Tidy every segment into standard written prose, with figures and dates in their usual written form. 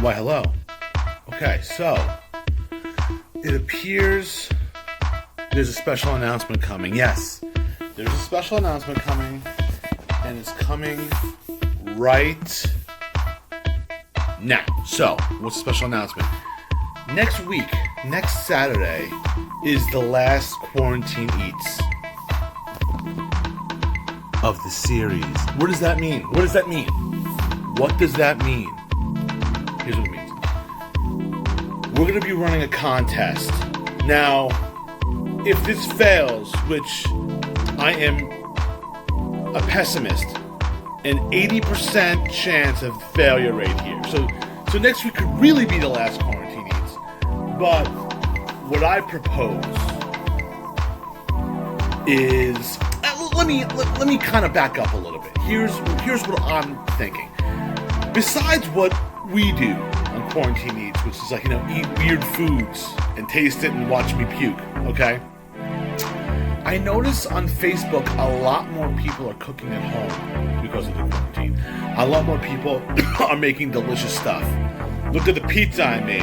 Why, hello. Okay, so it appears there's a special announcement coming. Yes, there's a special announcement coming, and it's coming right now. So, what's the special announcement? Next week, next Saturday, is the last Quarantine Eats of the series. What does that mean? What does that mean? What does that mean? Here's what it means. We're going to be running a contest. Now, if this fails, which I am a pessimist, an 80% chance of failure rate here. So next week could really be the last Quarantine Eats. But what I propose is let me kind of back up a little bit. Here's what I'm thinking. Besides what we do on Quarantine Eats, which is eat weird foods and taste it and watch me puke, okay? I notice on Facebook a lot more people are cooking at home because of the quarantine. A lot more people are making delicious stuff. Look at the pizza I made.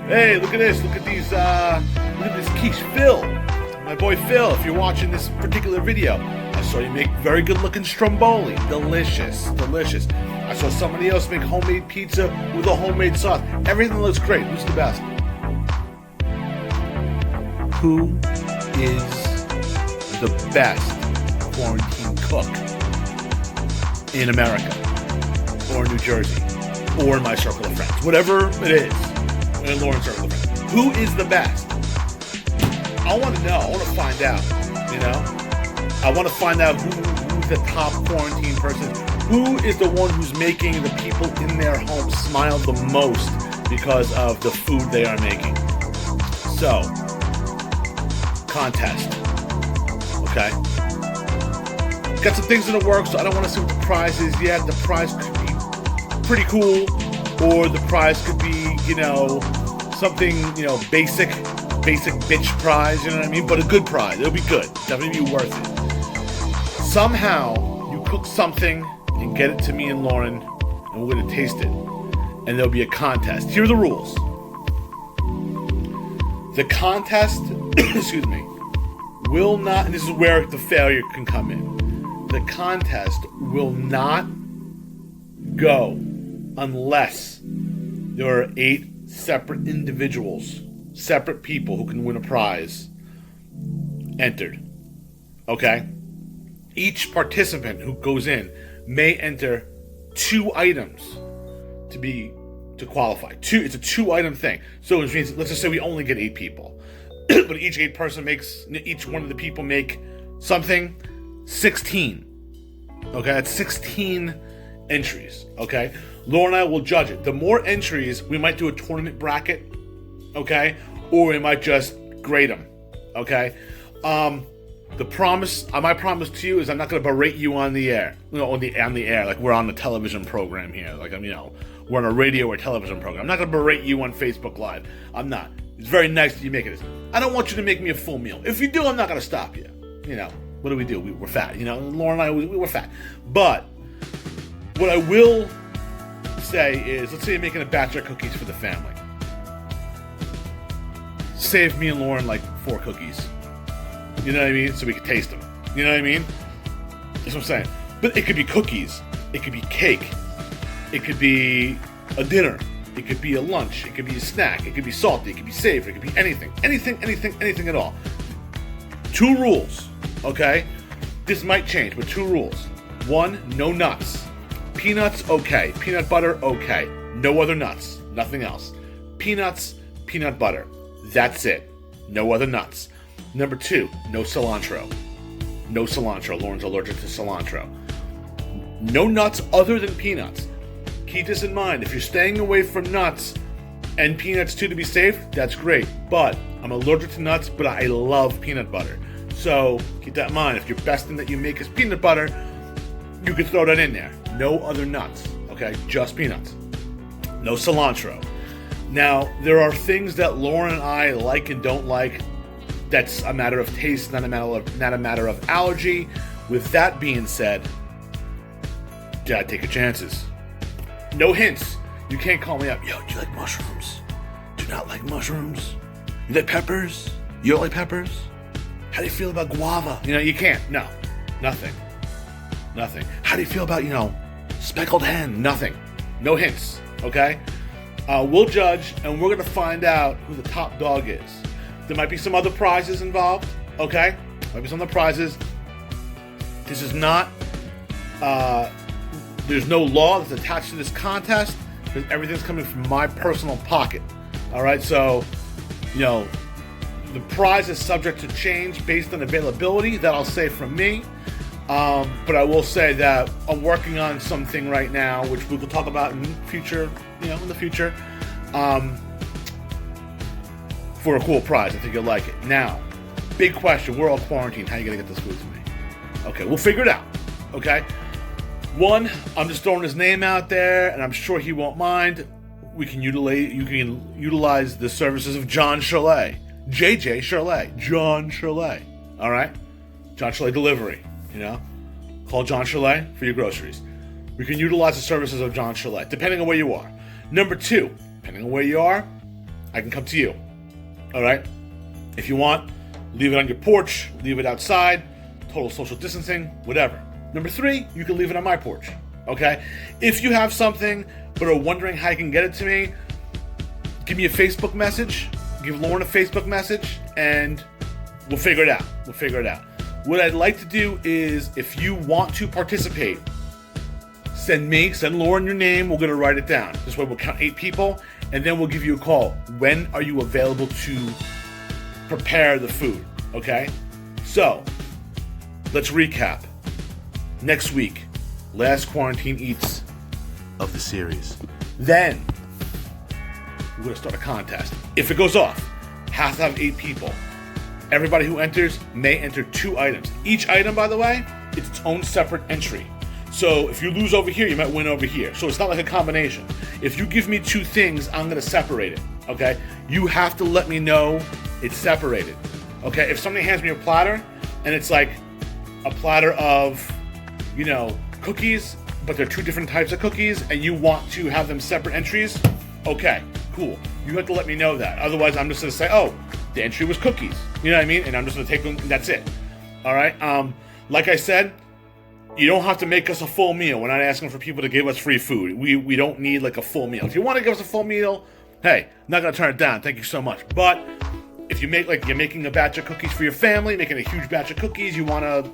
Hey, look at this. Look at this quiche. Phil, my boy Phil, if you're watching this particular video, I saw you make very good looking stromboli. Delicious. I saw somebody else make homemade pizza with a homemade sauce. Everything looks great. Who's the best? Who is the best quarantine cook in America or New Jersey or in my circle of friends? Whatever it is, in Lauren's circle of friends. Who is the best? I want to know. I want to find out, I want to find out who's the top quarantine person. Who is the one who's making the people in their home smile the most because of the food they are making? So, contest. Okay? Got some things in the works, so I don't want to see what the prize is yet. The prize could be pretty cool, or the prize could be, something, basic bitch prize, you know what I mean? But a good prize. It'll be good. Definitely be worth it. Somehow, you cook something and get it to me and Lauren, and we're going to taste it. And there'll be a contest. Here are the rules. The contest, excuse me, will not, and this is where the failure can come in. The contest will not go unless there are 8 separate individuals, separate people who can win a prize entered. Okay? Each participant who goes in may enter 2 items to qualify. It's a 2-item thing. So it means, let's just say we only get 8 people. But each each one of the people make something, 16. Okay, that's 16 entries. Okay, Laura and I will judge it. The more entries, we might do a tournament bracket. Okay, or we might just grade them. Okay, my promise to you is I'm not going to berate you on the air. On the air, like we're on the television program here. Like we're on a radio or television program. I'm not going to berate you on Facebook Live. I'm not. It's very nice that you make it. I don't want you to make me a full meal. If you do, I'm not going to stop you. What do we do? We're fat. Laura and I, we're fat. But what I will say is, let's say you're making a batch of cookies for the family. Save me and Lauren like 4 cookies. You know what I mean? So we can taste them. You know what I mean? That's what I'm saying. But it could be cookies. It could be cake. It could be a dinner. It could be a lunch. It could be a snack. It could be salty. It could be savory. It could be anything. Anything at all. 2 rules. Okay? This might change, but 2 rules. 1, no nuts. Peanuts, okay. Peanut butter, okay. No other nuts. Nothing else. Peanuts, peanut butter. That's it. No other nuts. Number 2, no cilantro. No cilantro. Lauren's allergic to cilantro. No nuts other than peanuts. Keep this in mind. If you're staying away from nuts and peanuts too to be safe, that's great. But I'm allergic to nuts, but I love peanut butter. So keep that in mind. If your best thing that you make is peanut butter, you can throw that in there. No other nuts. Okay? Just peanuts. No cilantro. Now, there are things that Lauren and I like and don't like. That's a matter of taste, not a matter of allergy. With that being said, gotta take your chances. No hints. You can't call me up. Yo, do you like mushrooms? Do you not like mushrooms? You like peppers? You don't like peppers? How do you feel about guava? You can't. No. Nothing. How do you feel about, speckled hen? Nothing. No hints. Okay? We'll judge, and we're going to find out who the top dog is. There might be some other prizes involved. Okay? Might be some other prizes. This is not... there's no law that's attached to this contest, because everything's coming from my personal pocket. All right? So, the prize is subject to change based on availability. That I'll say from me. But I will say that I'm working on something right now, which we will talk about in the future, for a cool prize. I think you'll like it. Now, big question. We're all quarantined. How are you going to get this food to me? Okay, we'll figure it out. Okay? One, I'm just throwing his name out there, and I'm sure he won't mind. You can utilize the services of John Chalet. JJ Chalet. John Chalet. All right? John Chalet Delivery. Call John Chalet for your groceries. We can utilize the services of John Chalet, depending on where you are. Number two, depending on where you are, I can come to you. All right? If you want, leave it on your porch, leave it outside, total social distancing, whatever. Number three, you can leave it on my porch. Okay? If you have something but are wondering how you can get it to me, give me a Facebook message, give Lauren a Facebook message, and we'll figure it out. What I'd like to do is, if you want to participate, send Lauren your name. We're going to write it down. This way we'll count 8 people, and then we'll give you a call. When are you available to prepare the food? Okay? So, let's recap. Next week, last Quarantine Eats of the series. Then, we're going to start a contest. If it goes off, have to have 8 people. Everybody who enters may enter 2 items. Each item, by the way, it's its own separate entry. So if you lose over here, you might win over here. So it's not like a combination. If you give me 2 things, I'm going to separate it. Okay? You have to let me know it's separated. Okay? If somebody hands me a platter, and it's like a platter of, cookies, but they're 2 different types of cookies, and you want to have them separate entries, okay, cool. You have to let me know that. Otherwise, I'm just going to say, oh, the entry was cookies. You know what I mean? And I'm just going to take them, and that's it. All right? Like I said, you don't have to make us a full meal. We're not asking for people to give us free food. We don't need like a full meal. If you want to give us a full meal, hey, I'm not going to turn it down. Thank you so much. But if you make you're making a batch of cookies for your family, making a huge batch of cookies, you want to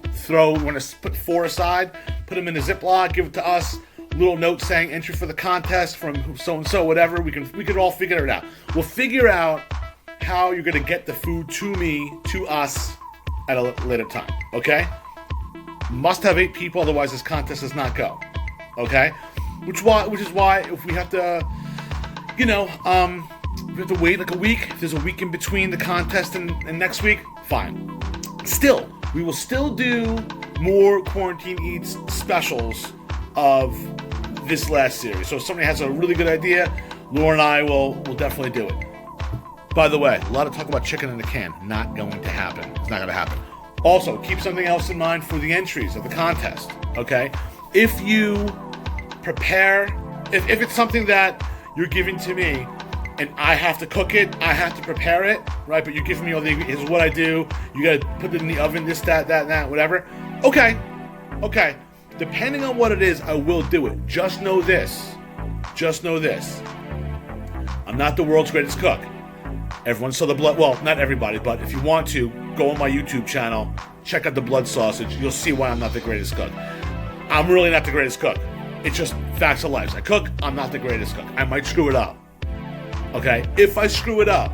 put 4 aside, put them in a Ziploc, give it to us, little note saying entry for the contest from so-and-so, whatever. We could all figure it out. We'll figure out how you're going to get the food to us at a later time, okay? Must have 8 people, otherwise this contest does not go, okay? Which is why if we have to, we have to wait like a week. If there's a week in between the contest and next week, fine. Still, we will still do more Quarantine Eats specials of this last series. So if somebody has a really good idea, Laura and I will definitely do it. By the way, a lot of talk about chicken in a can. Not going to happen. It's not going to happen. Also, keep something else in mind for the entries of the contest, okay? If you prepare, if it's something that you're giving to me and I have to cook it, I have to prepare it, right? But you're giving me all the, here's what I do, you gotta put it in the oven, this, that, whatever. Okay. Depending on what it is, I will do it. Just know this. I'm not the world's greatest cook. Everyone saw the blood, well, not everybody, but if you want to, go on my YouTube channel, check out the blood sausage, you'll see why I'm not the greatest cook. I'm really not the greatest cook. It's just facts of life. I cook, I'm not the greatest cook. I might screw it up. Okay? If I screw it up,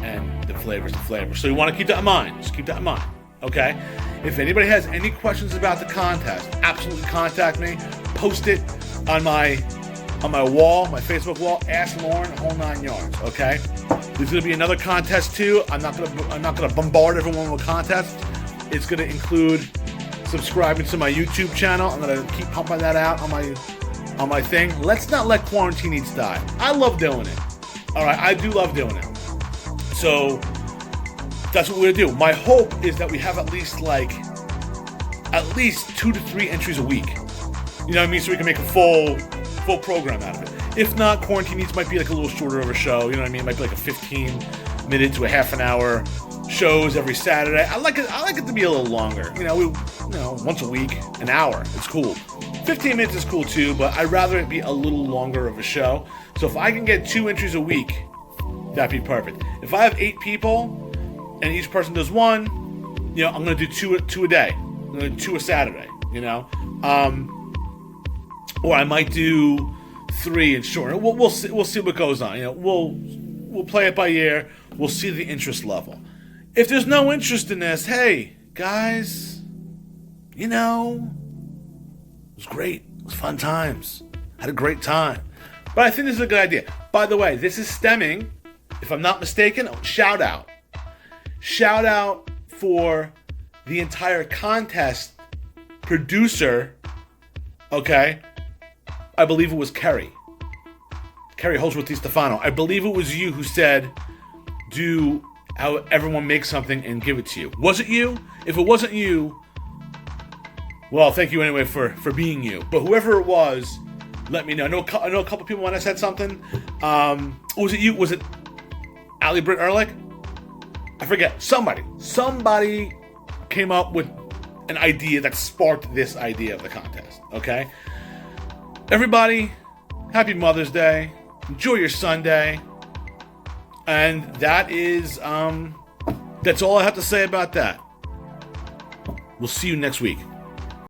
and the flavor's the flavor. So you want to keep that in mind. Just keep that in mind. Okay? If anybody has any questions about the contest, absolutely contact me. Post it on my wall, my Facebook wall. Ask Lauren, the whole 9 yards. Okay? There's gonna be another contest too. I'm not gonna bombard everyone with contests. It's gonna include subscribing to my YouTube channel. I'm gonna keep pumping that out on my thing. Let's not let Quarantine Eats die. I love doing it. All right, I do love doing it. So that's what we're gonna do. My hope is that we have at least 2 to 3 entries a week. You know what I mean? So we can make a full full program out of it. If not, Quarantine Eats might be like a little shorter of a show. You know what I mean? It might be like a 15-minute to a half an hour shows every Saturday. I like it to be a little longer. Once a week, an hour. It's cool. 15 minutes is cool too, but I'd rather it be a little longer of a show. So if I can get 2 entries a week, that'd be perfect. If I have 8 people and each person does one, I'm gonna do two a day. I'm gonna do 2 a Saturday. Or I might do 3 and shorten. We'll see what goes on. We'll play it by ear. We'll see the interest level. If there's no interest in this, hey guys, it was great. It was fun times. Had a great time. But I think this is a good idea. By the way, this is stemming, if I'm not mistaken, shout out. Shout out for the entire contest producer, okay? I believe it was Kerry Holsworth Stefano. I believe it was you who said, do how everyone makes something and give it to you. Was it you? If it wasn't you, well, thank you anyway for being you. But whoever it was, let me know. I know a couple people when I said something. Was it you? Was it Ali Britt Ehrlich? I forget. Somebody came up with an idea that sparked this idea of the contest. Okay? Everybody, happy Mother's Day. Enjoy your Sunday. And that is, that's all I have to say about that. We'll see you next week.